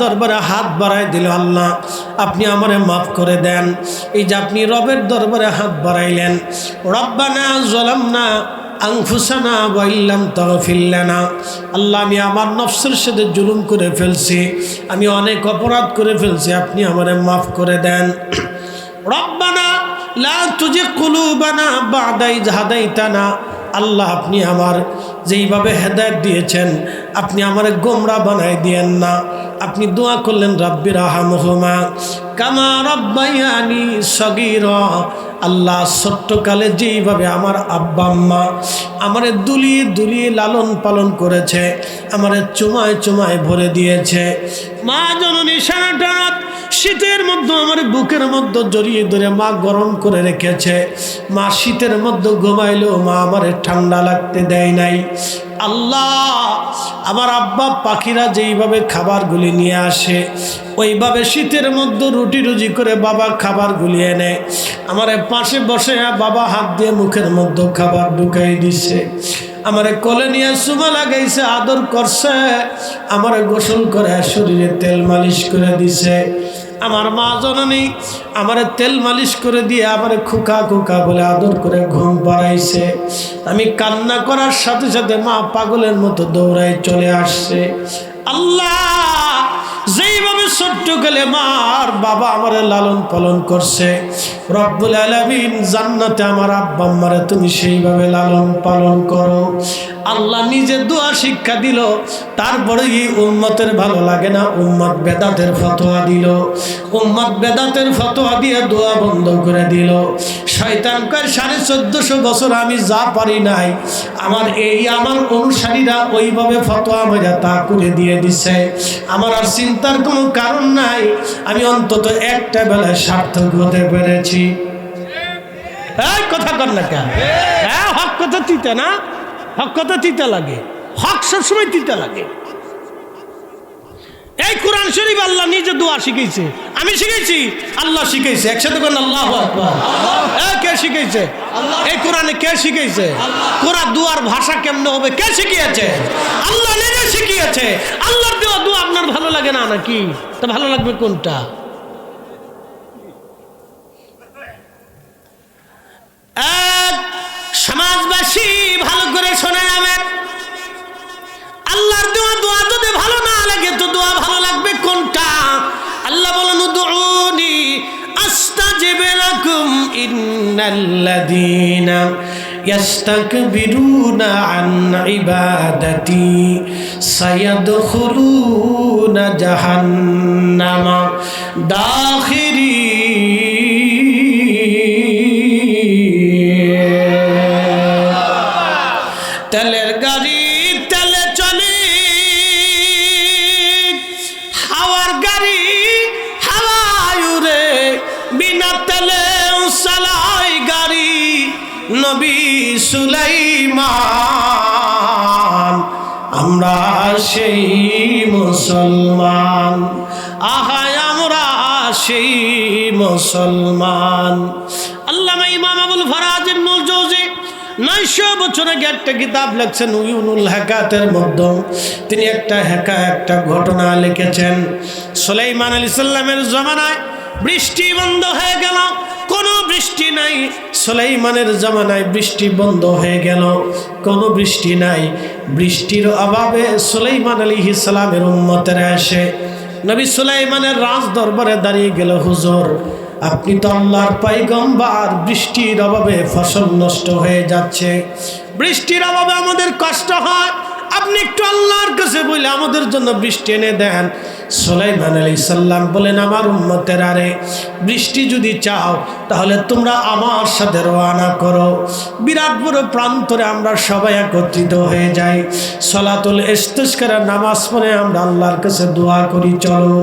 দরবারে হাত বাড়ায় দিল, আল্লাহ আপনি আমারে মাফ করে দেন। এই যে আপনি রবের দরবারে হাত বাড়াইলেন, রব্বানা যালামনা আনফুসানা ওয়া ইল্লাম তাগফির লানা, আল্লাহ আমি আমার নফসের সাথে জুলুম করে ফেলছি, আমি অনেক অপরাধ করে ফেলছি, আপনি আমারে মাফ করে দেন। রব্বানা লা তুজিগ কুলুবানা বা'দা ইয হাদাইতানা, আল্লাহ আপনি আমার যেইভাবে হেদায়েত দিয়েছেন আপনি আমারে গোমরা বানাই দিয়েন না। আপনি দোয়া করলেন রাব্বির রাহমহুমা কামা রাব্বায়ানি সগীরা, আল্লাহ ছোট্টকালে যেইভাবে আমার আব্বা আম্মা আমারে দুলিয়ে দুলিয়ে লালন পালন করেছে, আমারে চুমায় চুমায় ভরে দিয়েছে, মা জননী সারাটা শীতের মধ্যে আমার বুকের মধ্যে জড়িয়ে ধরে মা গরম করে রেখেছে, মা শীতের মধ্যে ঘুমাইলেও মা আমারে ঠান্ডা লাগতে দেয় নাই। আল্লাহ আমার আব্বা পাখিরা যেইভাবে খাবারগুলি নিয়ে আসে ওইভাবে শীতের মধ্যে রুটি রুজি করে বাবা খাবারগুলি এনে আমার পাশে বসে বাবা হাত দিয়ে মুখের মধ্যে খাবার ঢুকাই দিছে, আমারে কোলে নিয়ে চুমা লাগাইছে, আদর করছে, আমারে গোসল করে শরীরে তেল মালিশ করে দিছে। আমার মা জননী আমারে তেল মালিশ করে দিয়ে আমারে খোকা খোকা বলে আদর করে ঘুম পাড়াইছে। আমি কান্না করার সাথে সাথে মা পাগলের মতো দৌড়ায় চলে আসছে। আল্লাহ যেইভাবে ছোট্ট গেলে মা আর বাবা আমারে লালন পালন করছে, রব্বুল আলামিন জান্নাতে আমার আব্বা আম্মারে তুমি সেইভাবে লালন পালন করো। আল্লাহ নিজে দোয়া শিক্ষা দিল, তারপরে এই উম্মতের ভালো লাগে না, উম্মত বেদাতের ফতোয়া দিল, উম্মত বেদাতের ফতোয়া দিয়ে দোয়া বন্ধ করে দিল। শয়তান কয় 1450 বছর আমি যা পারি নাই আমার অনুসারীরা ওইভাবে ফতোয়া মেরে তা করে দিয়ে দিছে, আমার আর চিন্তার কোনো কারণ নাই, আমি অন্তত একটা বেলায় সার্থক হতে পেরেছি। এই কথা কর না কেন? হ্যাঁ হক কথা তিতে না, হক কথা তিতে লাগে, হক সবসময় তিতে লাগে। এই কোরআন শরীফ আল্লাহ নিজে দোয়া শিখাইছে, আমি শিখাইছি, আল্লাহ শিখাইছে। একসাথে বলেন আল্লাহু আকবার। কে শিখাইছে? এই কোরআনে কে শিখাইছে? কোরআন দুয়ার ভাষা কেমনে হবে কে শিখিয়েছে? আল্লাহ নিজে শিখিয়েছে। আল্লাহর দেওয়া দোয়া আপনার ভালো লাগে না নাকি? তো ভালো লাগবে কোনটা? সমাজবাসী ভালো করে শোনে যাবেন, আল্লাহর দেওয়া দোয়া যদি ভালো না লাগে তো দোয়া ভালো লাগবে কোনটা? আল্লাহ বলেন উদউনি আস্তাজিব লাকুম ইন্নাল্লাযীনা ইয়াস্তাকবিরুনা আন ইবাদাতি সায়াদখুলুনা জাহান্নামা দাখিরিন। তেলের গাড়ি তেলে চলে, হাওয়ার গাড়ি হাওয়ায় উড়ে, বিনা তেলে চালায় গাড়ি নবী সুলাইমান। আমরা সেই মুসলমান, আহায় আমরা সেই মুসলমান। আল্লামা ইমাম আবুল ফারাজ ইবনুল জৌজি 900 বছর আগে একটা কিতাব লিখছেন উয়ুনুল হাকাতের মধ্যে, তিনি একটা ঘটনা লিখেছেন। সুলাইমান আলাইহিস সালামের জামানায় বৃষ্টি বন্ধ হয়ে গেল, কোনো বৃষ্টি নাই। সুলাইমানের জামানায় বৃষ্টি বন্ধ হয়ে গেল, কোনো বৃষ্টি নাই। বৃষ্টির অভাবে সুলাইমান আলাইহিস সালামের উম্মতেরা এসে নবী সুলাইমানের রাজ দরবারে দাঁড়িয়ে গেল, হুজুর আপনি তো আল্লাহর পয়গম্বর, বৃষ্টির অভাবে ফসল নষ্ট হয়ে যাচ্ছে, বৃষ্টির অভাবে আমাদের কষ্ট হয়, আপনি একটু আল্লাহর কাছে বলে আমাদের জন্য বৃষ্টি এনে দেন। সুলাইমান আলাইহিস সালাম বলেন, আমার উম্মতেরা রে, বৃষ্টি যদি চাও তাহলে তোমরা আমার সাথে রওনা করো, বিরাট বড় প্রান্তরে আমরা সবাই একত্রিত হয়ে যাই, সালাতুল ইস্তিসকার নামাজ পড়ে আমরা আল্লাহর কাছে দোয়া করি, চলো।